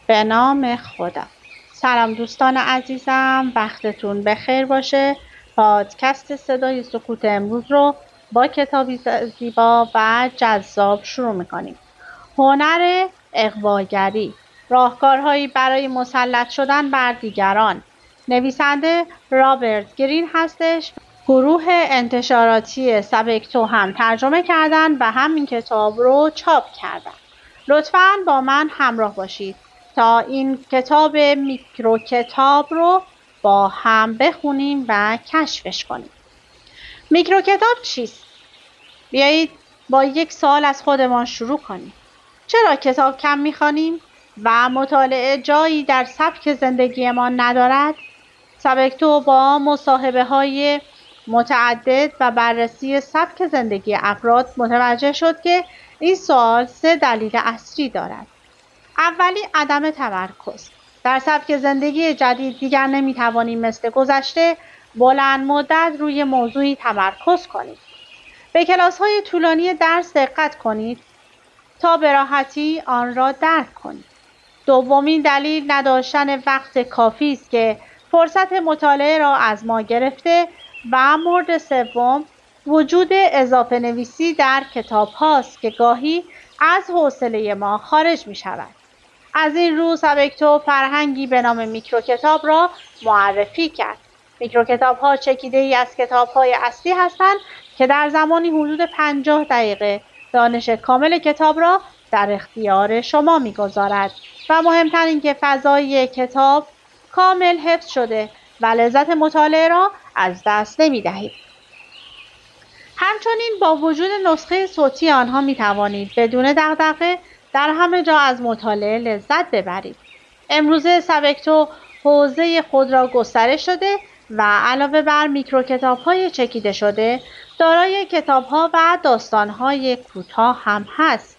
به نام خدا. سلام دوستان عزیزم، وقتتون بخیر باشه. پادکست صدای سکوت امروز رو با کتابی زیبا و جذاب شروع میکنیم. هنر اغواگری، راهکارهایی برای مسلط شدن بر دیگران. نویسنده رابرت گرین هستش. گروه انتشاراتی سبکتو هم ترجمه کردن و هم این کتاب رو چاپ کردن. لطفاً با من همراه باشید تا این کتاب میکرو کتاب رو با هم بخونیم و کشفش کنیم. میکرو کتاب چیست؟ بیایید با یک سوال از خودمان شروع کنیم. چرا کتاب کم می‌خوانیم و مطالعه جایی در سبک زندگیمان ندارد؟ سبکتو با مصاحبه‌های متعدد و بررسی سبک زندگی افراد متوجه شد که این سوال 3 دلیل اصلی دارد. اولی، عدم تمرکز. در سبک زندگی جدید دیگر نمی‌توانیم مثل گذشته بلند مدت روی موضوعی تمرکز کنید. به کلاس‌های طولانی درس دقت کنید تا به راحتی آن را درک کنید. دومین دلیل، نداشتن وقت کافی است که فرصت مطالعه را از ما گرفته و مورد سوم، وجود اضافه نویسی در کتاب هاست که گاهی از حوصله ما خارج می شود. از این رو سبکتو فرهنگی به نام میکرو کتاب را معرفی کرد. میکرو کتاب ها چکیده ای از کتاب های اصلی هستند که در زمانی حدود 50 دقیقه دانش کامل کتاب را در اختیار شما میگذارد و مهمتر این که فضای کتاب کامل حفظ شده و لذت مطالعه را از دست نمی دهید. همچنین با وجود نسخه صوتی آنها می توانید بدون دغدغه در همه جا از مطالعه لذت ببرید. امروزه سبکتو حوزه خود را گسترش داده و علاوه بر میکرو کتاب‌های چکیده شده، دارای کتاب‌ها و داستان‌های کوتاه هم هست.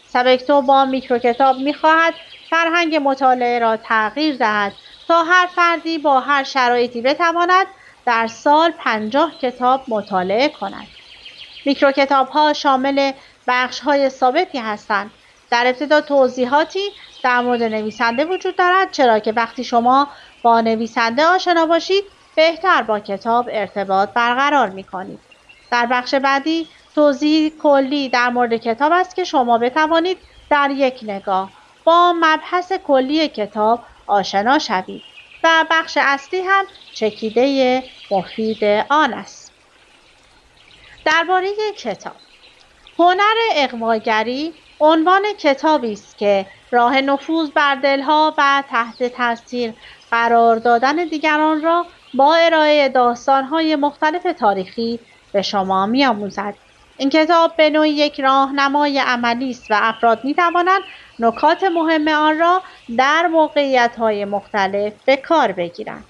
سبکتو با میکرو کتاب می‌خواهد فرهنگ مطالعه را تغییر دهد تا هر فردی با هر شرایطی بتواند در سال 50 کتاب مطالعه کند. میکرو کتاب‌ها شامل بخش‌های ثابتی هستند. در ابتدا توضیحاتی در مورد نویسنده وجود دارد، چرا که وقتی شما با نویسنده آشنا باشید بهتر با کتاب ارتباط برقرار می‌کنید. در بخش بعدی توضیح کلی در مورد کتاب است که شما بتوانید در یک نگاه با مبحث کلی کتاب آشنا شوید و بخش اصلی هم چکیده مفید آن است. درباره کتاب، هنر اغواگری عنوان کتابی است که راه نفوذ بر دلها و تحت تاثیر قرار دادن دیگران را با ارائه داستان‌های مختلف تاریخی به شما می‌آموزد. این کتاب به نوعی یک راهنمای عملی است و افراد می‌توانند نکات مهم آن را در موقعیت‌های مختلف به کار بگیرند،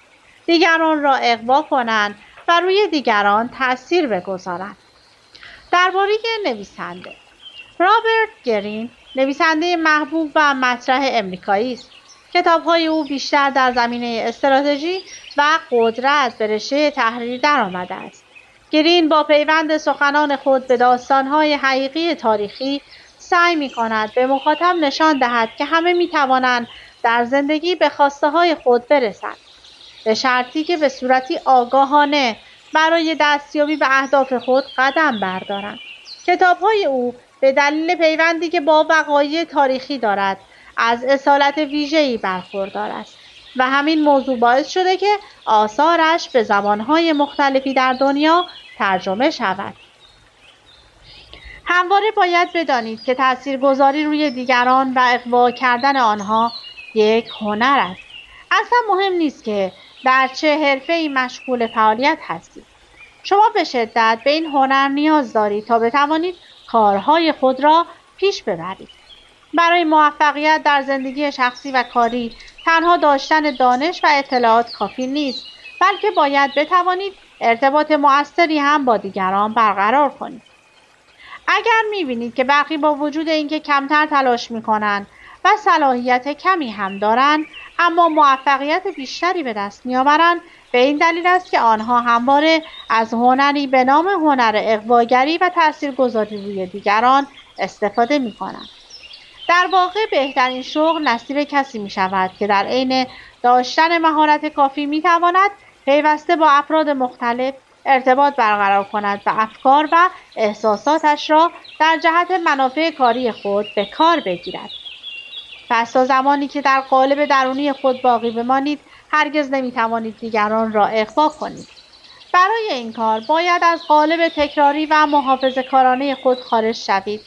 دیگران را اغوا کنند و روی دیگران تأثیر بگذارند. درباره نویسنده، رابرت گرین نویسنده محبوب و مطرح امریکایی است. کتاب‌های او بیشتر در زمینه استراتژی و قدرت به رشته تحریری درآمده است. گرین با پیوند سخنان خود به داستان‌های حقیقی تاریخی سعی می‌کند به مخاطب نشان دهد که همه می‌توانند در زندگی به خواسته‌های خود برسند، به شرطی که به صورتی آگاهانه برای دستیابی به اهداف خود قدم بردارند. کتاب‌های او به دلیل پیوندی که با وقایع تاریخی دارد از اصالت ویژه‌ای برخوردار است و همین موضوع باعث شده که آثارش به زبان‌های مختلفی در دنیا ترجمه شود. همواره باید بدانید که تاثیرگذاری روی دیگران و اغوا کردن آنها یک هنر است. اصلا مهم نیست که در چه حرفه‌ای مشغول فعالیت هستید. شما به شدت به این هنر نیاز دارید تا بتوانید کارهای خود را پیش ببرید. برای موفقیت در زندگی شخصی و کاری تنها داشتن دانش و اطلاعات کافی نیست، بلکه باید بتوانید ارتباط مؤثری هم با دیگران برقرار کنید. اگر می‌بینید که برخی با وجود اینکه کمتر تلاش می‌کنند و صلاحیت کمی هم دارند، اما موفقیت بیشتری به دست می‌آورند، به این دلیل است که آنها همواره از هنری به نام هنر اغواگری و تاثیرگذاری روی دیگران استفاده می‌کنند. در واقع بهترین شغل نصیب کسی می شود که در عین داشتن مهارت کافی می تواند پیوسته با افراد مختلف ارتباط برقرار کند و افکار و احساساتش را در جهت منافع کاری خود به کار بگیرد. پس تا زمانی که در قالب درونی خود باقی بمانید، هرگز نمی توانید دیگران را اغوا کنید. برای این کار باید از قالب تکراری و محافظه‌کارانه خود خارج شوید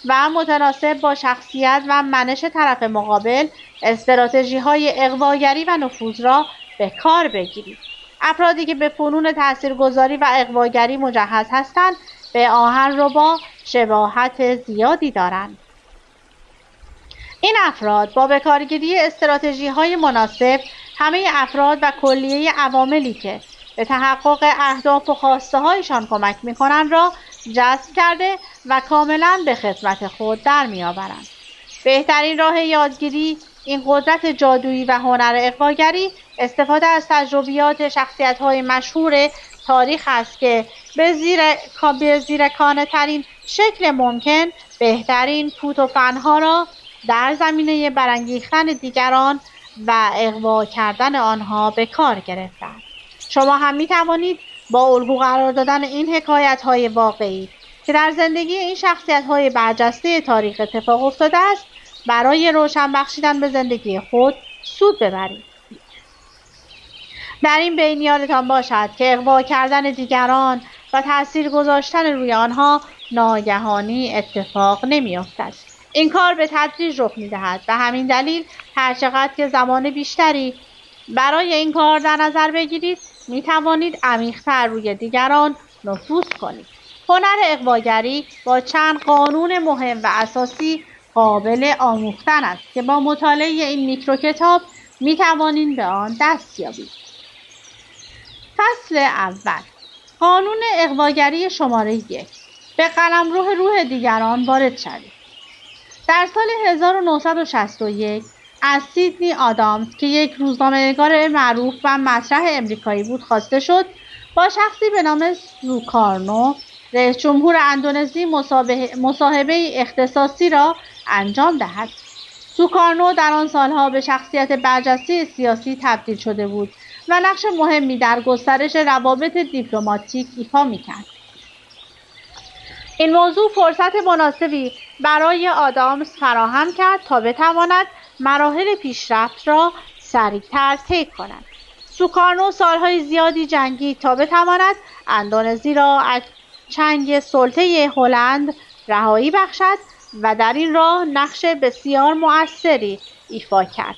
و متناسب با شخصیت و منش طرف مقابل استراتژی‌های اغواگری و نفوذ را به کار بگیرید. افرادی که به فنون تاثیرگذاری و اغواگری مجهز هستند به آهنربا شباهت زیادی دارند. این افراد با بکارگیری استراتژی‌های مناسب همه افراد و کلیه عواملی که به تحقق اهداف و خواسته‌هایشان کمک می‌کنند را جذب کرده و کاملاً به خدمت خود در می‌آورند. بهترین راه یادگیری این قدرت جادویی و هنر اغواگری استفاده از تجربیات شخصیت‌های مشهور تاریخ است که به زیرکانه‌ترین شکل ممکن بهترین فوت و فن‌ها را در زمینه برانگیختن دیگران و اغوا کردن آنها به کار گرفتند. شما هم می توانید با الگو قرار دادن این حکایت‌های واقعی که در زندگی این شخصیت‌های برجسته تاریخ اتفاق افتاده است برای روشن بخشیدن به زندگی خود سود ببرید. در این بین یادتان باشد که اغوا کردن دیگران و تأثیر گذاشتن روی آنها ناگهانی اتفاق نمی‌افتد. این کار به تدریج رخ می‌دهد و همین دلیل هرچقدر که زمان بیشتری برای این کار در نظر بگیرید می توانید عمیق‌تر روی دیگران نفوذ کنید. هنر اغواگری با چند قانون مهم و اساسی قابل آموختن است که با مطالعه این میکروکتاب می توانید به آن دست یابید. فصل اول. قانون اغواگری شماره 1. به قلمرو روح دیگران وارد شوید. در سال 1961 از سیدنی آدامز که یک روزنامه‌نگار معروف و مطرح امریکایی بود خواسته شد با شخصی به نام سوکارنو رئیس جمهور اندونزی مصاحبه اختصاصی را انجام دهد. سوکارنو در آن سالها به شخصیت برجسته سیاسی تبدیل شده بود و نقش مهمی در گسترش روابط دیپلماتیک ایفا می‌کرد. این موضوع فرصت مناسبی برای آدامز فراهم کرد تا بتواند مراحل پیشرفت را سریع‌تر طی کند. سوکارنو سالهای زیادی جنگید تا بتواند اندونزی را از چنگ سلطه هلند رهایی بخشد و در این راه نقش بسیار مؤثری ایفا کرد.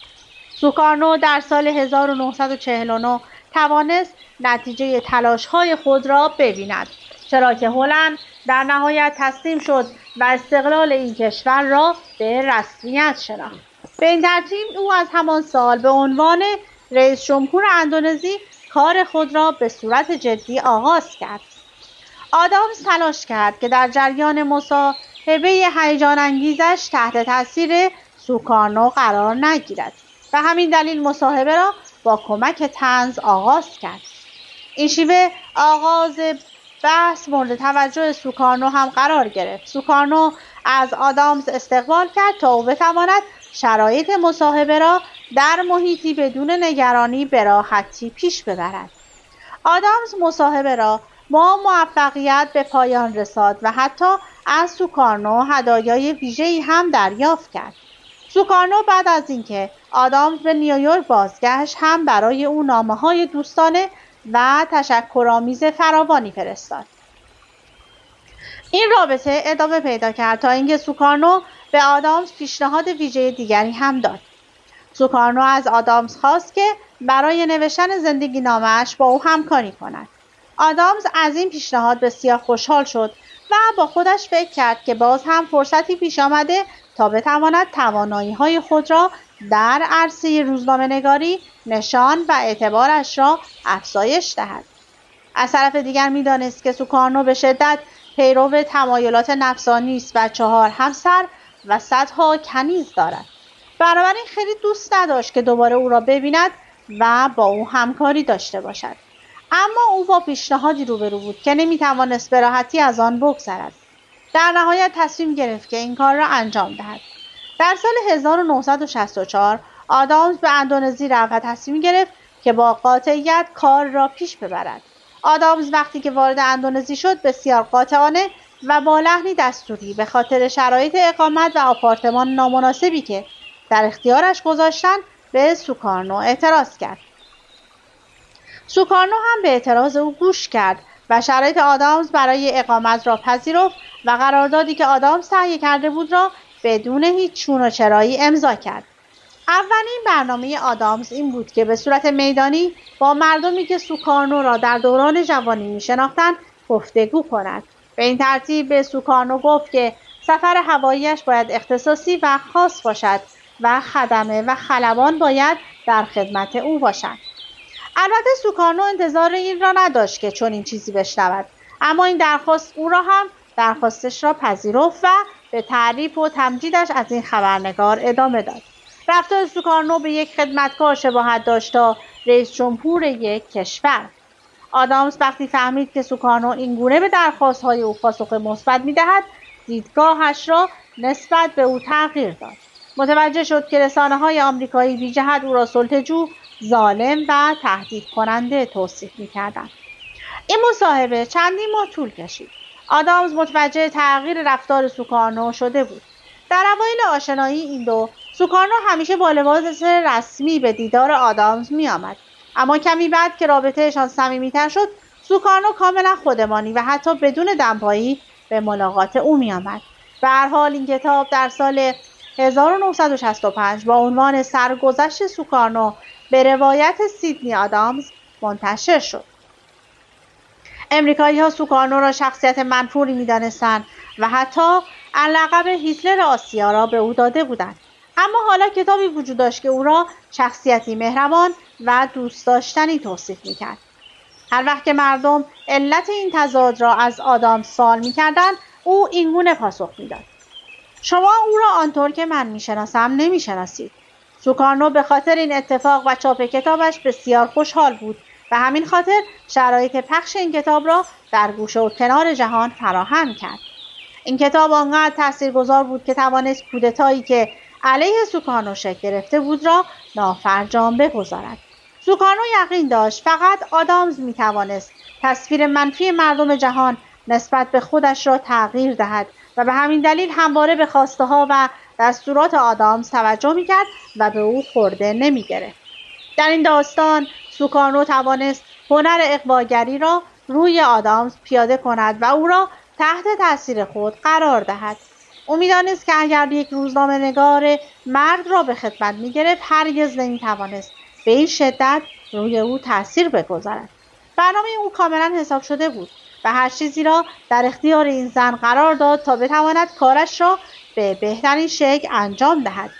سوکارنو در سال 1949 توانست نتیجه تلاش‌های خود را ببیند، چرا که هلند در نهایت تسلیم شد و استقلال این کشور را به رسمیت شناخت. به این ترتیب او از همان سال به عنوان رئیس جمهور اندونزی کار خود را به صورت جدی آغاز کرد. آدامز تلاش کرد که در جریان مصاحبه هیجان انگیزش تحت تاثیر سوکارنو قرار نگیرد و همین دلیل مصاحبه را با کمک طنز آغاز کرد. این شیوه آغاز بحث مورد توجه سوکارنو هم قرار گرفت. سوکارنو از آدامز استقبال کرد تا او بتواند شرایط مصاحبه را در محیطی بدون نگرانی به راحتی پیش ببرد. آدامز مصاحبه را با موفقیت به پایان رساند و حتی از سوکارنو هدایای ویژه‌ای هم دریافت کرد. سوکارنو بعد از اینکه آدامز به نیویورک بازگشت هم برای او نامه‌های دوستانه و تشکرآمیز فراوانی فرستاد. این رابطه ادامه پیدا کرد تا اینکه سوکارنو به آدامز پیشنهاد ویژه دیگری هم داد. سوکارنو از آدامز خواست که برای نوشتن زندگی نامه‌اش با او همکاری کند. آدامز از این پیشنهاد بسیار خوشحال شد و با خودش فکر کرد که باز هم فرصتی پیش آمده تا بتواند توانایی‌های خود را در عرصه روزنامه‌نگاری نشان و اعتبارش را افزایش دهد. از طرف دیگر می‌دانست که سوکارنو به شدت پیرو تمایلات نفسانی است و 4 همسر و صدها کنیز دارد. بنابراین خیلی دوست نداشت که دوباره او را ببیند و با او همکاری داشته باشد. اما او با پیشنهادی روبرو بود که نمی‌توانست به راحتی از آن بگذرد. در نهایت تصمیم گرفت که این کار را انجام دهد. در سال 1964 آدامز به اندونزی رفت و تصمیم گرفت که با قاطعیت کار را پیش ببرد. آدامز وقتی که وارد اندونزی شد بسیار قاطعانه و با لحنی دستوری به خاطر شرایط اقامت و آپارتمان نامناسبی که در اختیارش گذاشتند به سوکارنو اعتراض کرد. سوکارنو هم به اعتراض او گوش کرد و شرایط آدامز برای اقامت را پذیرفت و قراردادی که آدامز تهیه کرده بود را بدون هیچ چون و چرایی امضا کرد. اولین برنامه آدامز این بود که به صورت میدانی با مردمی که سوکارنو را در دوران جوانی می‌شناختند گفتگو کند. به این ترتیب به سوکارنو گفت که سفر هواییش باید اختصاصی و خاص باشد و خدمه و خلبان باید در خدمت او باشند. البته سوکارنو انتظار این را نداشت که چنین چیزی بشنود، اما این درخواست او را هم درخواستش را پذیرفت و به تعریف و تمجیدش از این خبرنگار ادامه داد. رفتار سوکارنو به یک خدمتکار شباهت داشت تا رئیس جمهور یک کشور. آدامز وقتی فهمید که سوکارنو این گونه به درخواست‌های او پاسخ مثبت می‌دهد، دیدگاهش را نسبت به او تغییر داد. متوجه شد که رسانه‌های آمریکایی بی‌جهت او را سلطه‌جو، ظالم و تهدید کننده توصیف می‌کردند. این مصاحبه چندین ماه طول کشید. آدامز متوجه تغییر رفتار سوکارنو شده بود. در اوایل آشنایی این دو، سوکارنو همیشه با لباس رسمی به دیدار آدامز می‌آمد. اما کمی بعد که رابطه‌شان صمیمی‌تر شد، سوکارنو کاملا خودمانی و حتی بدون دمپایی به ملاقات او می‌آمد. به هر حال این کتاب در سال 1965 با عنوان سرگذشت سوکارنو به روایت سیدنی آدامز منتشر شد. امریکایی‌ها سوکارنو را شخصیت منفوری می‌دانستند و حتی لقب هیتلر آسیا را به او داده بودند. اما حالا کتابی وجود داشت که او را شخصیتی مهربان و دوست داشتنی توصیف می‌کرد. هر وقت که مردم علت این تضاد را از آدامز سوال می‌کردند، او اینگونه پاسخ می‌داد: شما او را آنطور که من می‌شناسم نمی‌شناسید. سوکارنو به خاطر این اتفاق و چاپ کتابش بسیار خوشحال بود و همین خاطر شرایط پخش این کتاب را در گوشه و کنار جهان فراهم کرد. این کتاب آنقدر تاثیرگذار بود که توانست کودتایی که علیه سوکارنو شکل گرفته بود را نافرجام بگذارد. سوکارنو یقین داشت فقط آدامز میتوانست تصویر منفی مردم جهان نسبت به خودش را تغییر دهد و به همین دلیل همواره به خواسته‌ها و دستورات آدامز توجه میکرد و به او خورده نمیگرفت. در این داستان سوکارنو توانست هنر اغواگری را روی آدامز پیاده کند و او را تحت تاثیر خود قرار دهد. او می‌دانست که اگر یک روزنامه‌نگار مرد را به خدمت می‌گرفت، هرگز نمی‌توانست به این شدت روی او تأثیر بگذارد. برنامه او کاملا حساب شده بود و هر چیزی را در اختیار این زن قرار داد تا بتواند کارش را به بهترین شکل انجام دهد.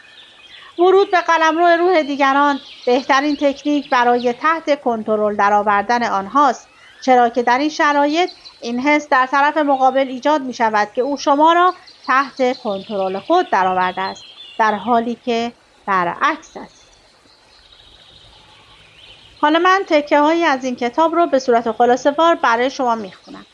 ورود به قلمرو روح دیگران بهترین تکنیک برای تحت کنترل درآوردن آنهاست، چرا که در این شرایط این حس در طرف مقابل ایجاد می شود که او شما را تحت کنترل خود درآورده است، در حالی که برعکس است. حالا من تکه هایی از این کتاب رو به صورت خلاصه‌وار برای شما میخونم.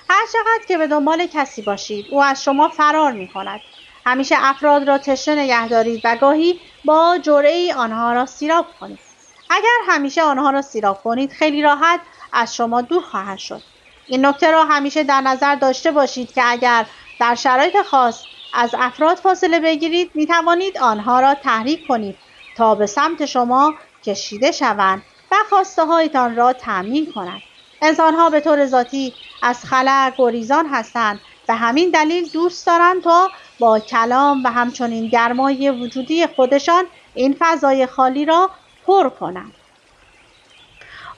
هر چقدر که به دنبال کسی باشید، او از شما فرار می کند. همیشه افراد را تشنه نگه دارید و گاهی با جرعه‌ای آنها را سیراب کنید. اگر همیشه آنها را سیراب کنید، خیلی راحت از شما دور خواهند شد. این نکته را همیشه در نظر داشته باشید که اگر در شرایط خاص از افراد فاصله بگیرید، می توانید آنها را تحریک کنید تا به سمت شما کشیده شوند و خواسته هایتان را تأمین کنند. انسان‌ها به طور ذاتی از خلأ گریزان هستند و همین دلیل دوست دارند تا با کلام و همچنین گرمای وجودی خودشان این فضای خالی را پر کنند.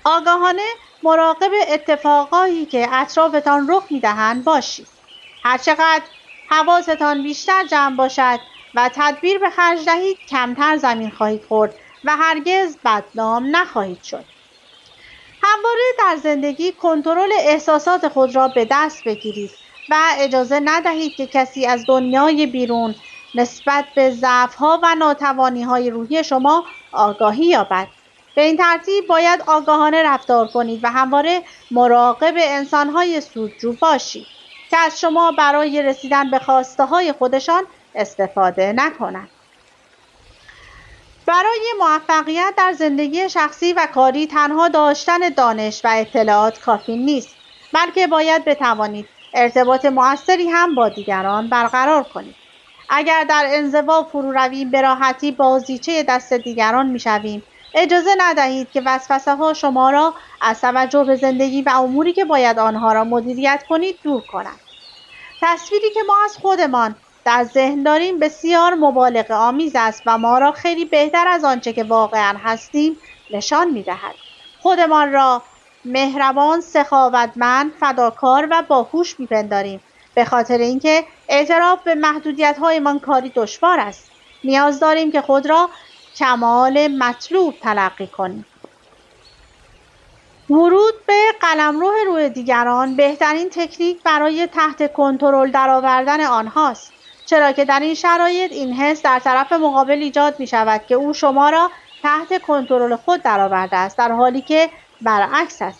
آگاهانه مراقب اتفاقایی که اطرافتان رخ می‌دهند باشید. هرچقدر حواستان بیشتر جمع باشد و تدبیر به خرج دهید، کمتر زمین خواهید خورد و هرگز بدنام نخواهید شد. همواره در زندگی کنترل احساسات خود را به دست بگیرید و اجازه ندهید که کسی از دنیای بیرون نسبت به ضعف‌ها و ناتوانی‌های روحی شما آگاهی یابد. به این ترتیب باید آگاهانه رفتار کنید و همواره مراقب انسان‌های سودجو باشید که از شما برای رسیدن به خواسته‌های خودشان استفاده نکنند. برای موفقیت در زندگی شخصی و کاری تنها داشتن دانش و اطلاعات کافی نیست، بلکه باید بتوانید ارتباط مؤثری هم با دیگران برقرار کنید. اگر در انزوا فرو رویم به راحتی بازیچه دست دیگران میشویم. اجازه ندهید که وسوسه ها شما را از توجه به زندگی و اموری که باید آنها را مدیریت کنید دور کنند. تصویری که ما از خودمان در ذهن داریم بسیار مبالغه آمیز است و ما را خیلی بهتر از آنچه که واقعا هستیم نشان می‌دهد. خودمان را مهربان، سخاوتمند، فداکار و باهوش می‌پنداریم، به خاطر اینکه اعتراف به محدودیت‌هایمان کاری دشوار است. نیاز داریم که خود را کمال مطلوب تلقی کنیم. ورود به قلمرو روی دیگران بهترین تکنیک برای تحت کنترل درآوردن آنهاست، چرا که در این شرایط این حس در طرف مقابل ایجاد می شود که او شما را تحت کنترل خود درآورده است، در حالی که برعکس است.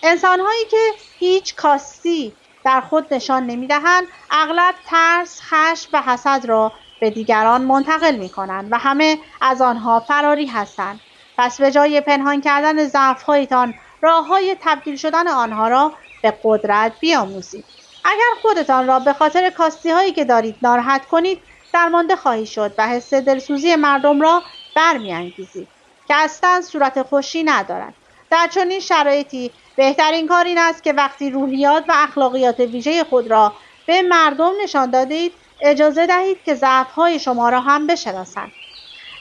انسان‌هایی که هیچ کاستی در خود نشان نمی‌دهند، اغلب ترس، خشم و حسد را به دیگران منتقل می‌کنند و همه از آنها فراری هستند. پس به جای پنهان کردن ضعف‌هایتان، راه‌های تبدیل شدن آنها را به قدرت بیاموزید. اگر خودتان را به خاطر کاستی‌هایی که دارید ناراحت کنید، درمانده خواهید شد و حس دلسوزی مردم را برمی‌انگیزید که اصلاً صورت خوشی ندارد. در چنین شرایطی بهترین کار این است که وقتی روحیات و اخلاقیات ویژه خود را به مردم نشان دادید، اجازه دهید که ضعف‌های شما را هم بشناسند.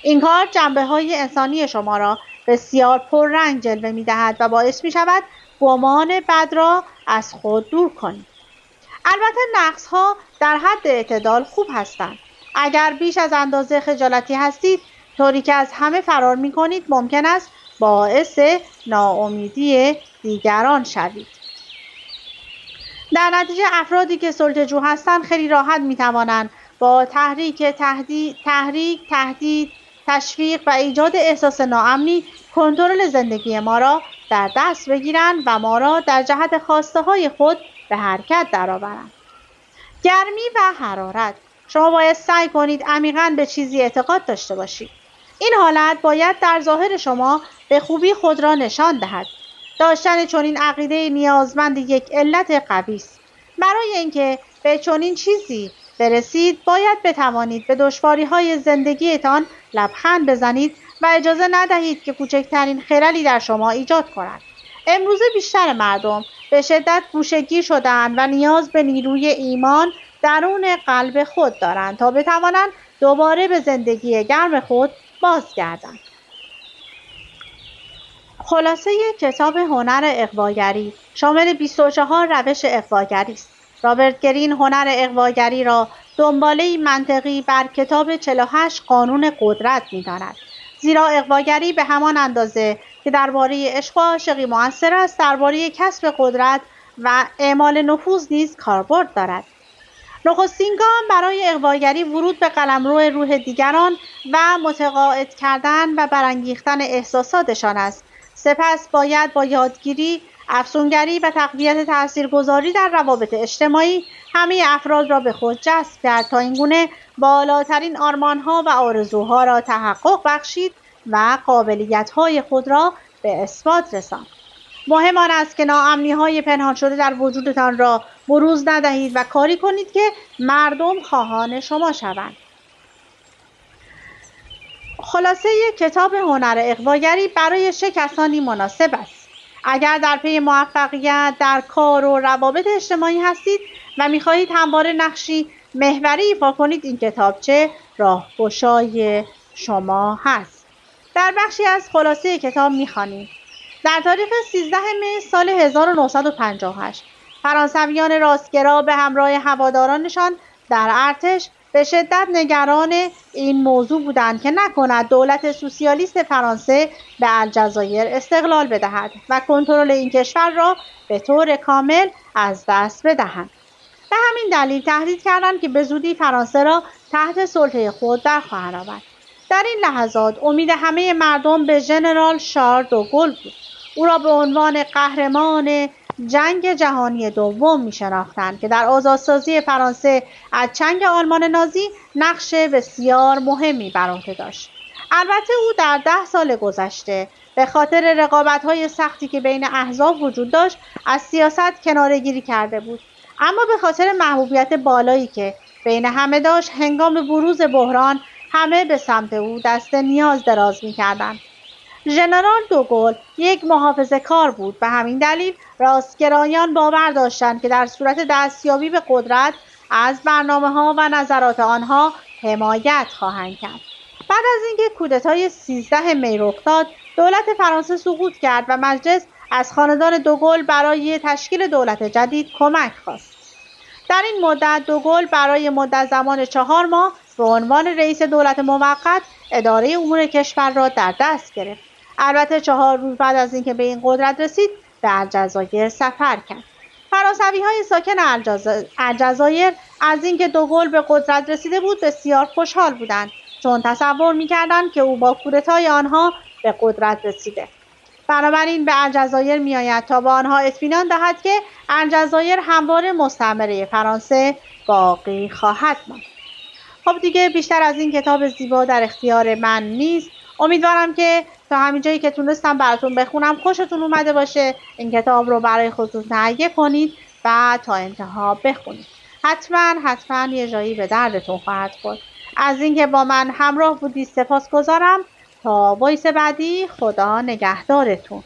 این کار جنبه‌های انسانی شما را بسیار پررنگ جلوه می‌دهد و باعث می‌شود گمان بد را از خود دور کنید. البته نقص‌ها در حد اعتدال خوب هستند. اگر بیش از اندازه خجالتی هستید، طوری که از همه فرار می‌کنید، ممکن است باعث ناامیدی دیگران شوید. در نتیجه افرادی که سلطه‌جو هستند خیلی راحت می‌توانند با تحریک، تهدید، تشویق و ایجاد احساس ناامنی کنترل زندگی ما را در دست بگیرند و ما را در جهت خواسته‌های خود به حرکت درآورند. گرمی و حرارت. شما باید سعی کنید عمیقاً به چیزی اعتقاد داشته باشید. این حالت باید در ظاهر شما به خوبی خود را نشان دهد. داشتن چنین عقیده نیازمند یک علت قوی است. برای اینکه به چنین چیزی برسید، باید بتوانید به دشواری‌های زندگیتان لبخند بزنید و اجازه ندهید که کوچکترین خللی در شما ایجاد کند. امروزه بیشتر مردم به شدت گوشه‌گیر شده‌اند و نیاز به نیروی ایمان درون قلب خود دارند تا بتوانند دوباره به زندگی گرم خود بازگردند. خلاصه کتاب هنر اغواگری شامل 24 روش اغواگری است. رابرت گرین هنر اغواگری را دنباله منطقی بر کتاب 48 قانون قدرت می‌داند، زیرا اغواگری به همان اندازه که درباره عشق و عاشقی مؤثر است، درباره کسب قدرت و اعمال نفوذ نیز کاربرد دارد. نخستین گام برای اغواگری ورود به قلمرو روح دیگران و متقاعد کردن و برانگیختن احساساتشان است. سپس باید با یادگیری، افسونگری و تقویت تاثیرگذاری در روابط اجتماعی همه افراد را به خود جذب کرد تا اینگونه بالاترین آرمان‌ها و آرزوها را تحقق بخشید و قابلیت‌های خود را به اثبات رساند. مهم آن است که ناامنی‌های پنهان شده در وجودتان را بروز ندهید و کاری کنید که مردم خواهان شما شوند. خلاصه کتاب هنر اغواگری برای چه کسانی مناسب است؟ اگر در پی موفقیت در کار و روابط اجتماعی هستید و می‌خواهید همواره نقشی محوری ایفا کنید، این کتابچه راهگشای شما هست. در بخشی از خلاصه کتاب می‌خوانید: در تاریخ 13 مه سال 1958 فرانسویان راستگرا به همراه هوادارانشان در ارتش به شدت نگران این موضوع بودند که نکند دولت سوسیالیست فرانسه به الجزایر استقلال بدهد و کنترل این کشور را به طور کامل از دست بدهند. به همین دلیل تهدید کردند که به زودی فرانسه را تحت سلطه خود درخواهند آورد. در این لحظات امید همه مردم به ژنرال شارل دوگل بود. او را به عنوان قهرمان جنگ جهانی دوم می‌شناختند که در آزادسازی فرانسه از چنگ آلمان نازی نقش بسیار مهمی بر عهده داشت. البته او در 10 سال گذشته به خاطر رقابت‌های سختی که بین احزاب وجود داشت از سیاست کناره‌گیری کرده بود، اما به خاطر محبوبیت بالایی که بین همه داشت هنگام بروز بحران همه به سمت او دست نیاز دراز می‌کردند. ژنرال دوگل یک محافظه‌کار بود، به همین دلیل راستگرایان باور داشتند که در صورت دستیابی به قدرت از برنامه‌ها و نظرات آنها حمایت خواهند کرد. بعد از اینکه کودتای 13 می رخ داد، دولت فرانسه سقوط کرد و مجلس از خاندان دوگل برای تشکیل دولت جدید کمک خواست. در این مدت دوگل برای مدت زمان 4 ماه به عنوان رئیس دولت موقت اداره امور کشور را در دست گرفت. البته 4 روز بعد از اینکه به این قدرت رسید به الجزایر سفر کرد. فرانسوی‌های ساکن الجزایر از اینکه دوگل به قدرت رسیده بود بسیار خوشحال بودند، چون تصور می‌کردند که او با کودتای آنها به قدرت رسیده. بنابراین به الجزایر می‌آید تا به آنها اطمینان دهد که الجزایر همواره مستعمره فرانسه باقی خواهد ماند. خب دیگه بیشتر از این کتاب زیبا در اختیار من نیست. امیدوارم که تا همین جایی که تونستم براتون بخونم خوشتون اومده باشه. این کتاب رو برای خودتون تهیه کنید و تا انتها بخونید. حتما یه جایی به دردتون خواهد خورد. از اینکه با من همراه بودید سپاسگزارم. تا وایس بعدی، خدا نگهدارتون.